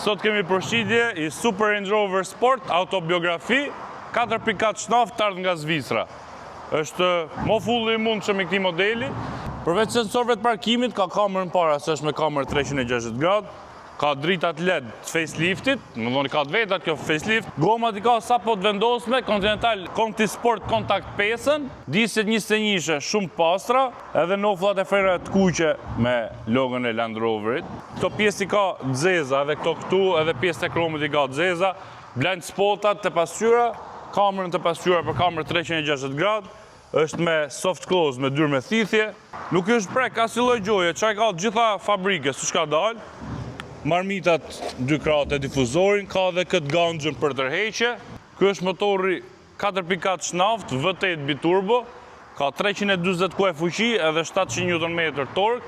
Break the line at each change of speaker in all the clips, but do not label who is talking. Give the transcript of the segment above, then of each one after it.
Sot kemi përshqitje i Super Range Rover Sport, autobiografi, 4.4 shnaft të ardhë nga Zvicra. Është mo fulli i mundshëm i këtij modeli. Përveç sensorëve të parkimit, ka kamerën para, se është me kamerë 360 gradë, ka dritat LED të faceliftit, më dhoni ka të vetat kjo facelift, gomat i ka sapo të vendosme, Continental Conti Sport Contact 5-ën, disjet 21 shumë pastra, edhe noflat e frejnëve të kuqe me logon e Land Roverit. Këto pjesë i ka dzeza, edhe këto këtu, edhe pjesë e kromit i ka dzeza, blind spotat të pasqyra, kamerën të pasqyra për kamerë 360 gradë, është me soft close, me dyrë me thithje. Nuk është prek as i lloj gjoje, çaj ka gjitha fabrike, s'u ka dalë. Marmitat 2 kratë e difuzorin, ka dhe këtë ganxhën për tërheqje. Ky është motori 4.4 shnaft, V8 biturbo, ka 340 kuaj fuqi edhe 700 Nm tork.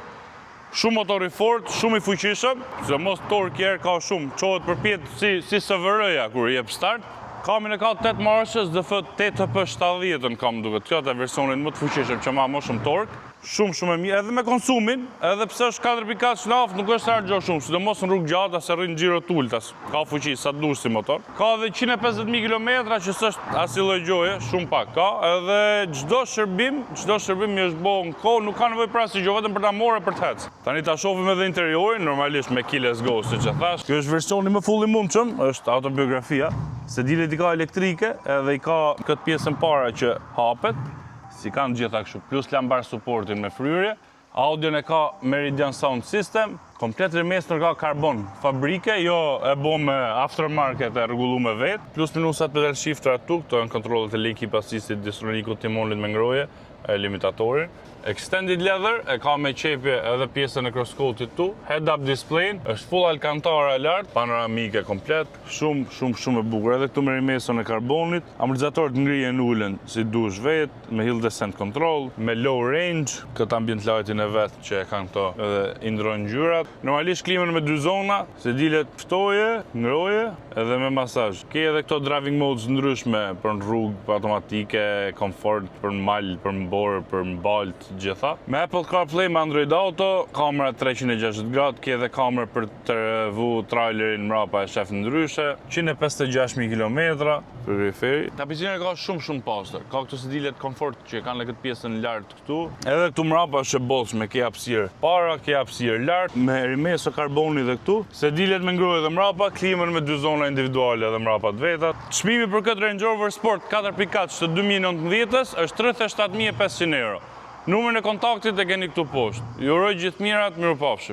Shumë motor i fort, shumë i fuqishëm, se mos tork ka shumë, qohet përpjet si SVR-ja kur jep start. Kamin e ka 8 marshës dhe fët 8P70-ën kam duket, kjo të versionin më të fuqishëm që ma më shumë tork. Shumë e mirë, edhe me konsumin, edhe pse është 4.4 shnaft, nuk është argjo shumë, sidomos në rrugë gjata se rrinë gjiro t'ultas, ka fuqi, sa të dush si motor. Ka edhe 150.000 km, që s'është as i lloj gjoje, shumë pak ka, edhe çdo shërbim i është bo në kohë, nuk ka nevojë për asgjë, vetëm për ta morë për të ecë. Tani ta shohim edhe interiorin, normalisht me keyless go, siç e thash. Ky është versioni më full i mundshëm, është autobiografia, se dilet i ka elektrike, edhe i ka këtë pjesën para që hapet, si kanë gjitha kështu, plus lambar supportin me fryrje. Audion e ka Meridian Sound System, komplet rrëmesër ka karbon fabrike, jo e bo me aftermarket e rregullu me vetë, plus minusat pedal shifter atu, këto janë kontrollet e lejki pasisit, distronikut, timonit me ngroje, e limitatorin. Extended leather e ka me qepje edhe pjesën e crosscoatit tu, head-up display, është full alcantara e lartë, panoramike komplet, shumë e bukur. Edhe këtu me rrëmesën e karbonit, amortizatorët ngrihen ulën si dush vetë, me hill descent control, me low range, këtë ambient lightin e vet që e kanë këto edhe i ndrojnë ngjyrat. Normalisht klimën me 2 zona, se dilet ftoje, ngroje edhe me masazh. Ke edhe këto driving modes ndryshme për në rrugë, për automatike, komfort, për në mal, për në borë, për në balt, gjitha. Me Apple CarPlay, me Android Auto, kamera 360 gradë, ke edhe kamerë për të vu trailerin mrapa e shef ndryshe, 156.000 km për riferi. Tapicina ka shumë pastër. Ka këto sedilet komfort që kanë në këtë pjesën lartë këtu. Edhe këtu mrapa është e bollshme, ke hapësirë para, ke hapësirë lart, me rrëmesë karboni dhe këtu. Sedilet me ngroje dhe mrapa, klimën me 2 zona individuale dhe mrapa të vetat. Çmimi për këtë Range Rover Sport 4.4 të 2019 është 37.500 euro. Numrin e kontaktit e keni këtu poshtë. Ju uroj gjithë mirat, mirupafshim.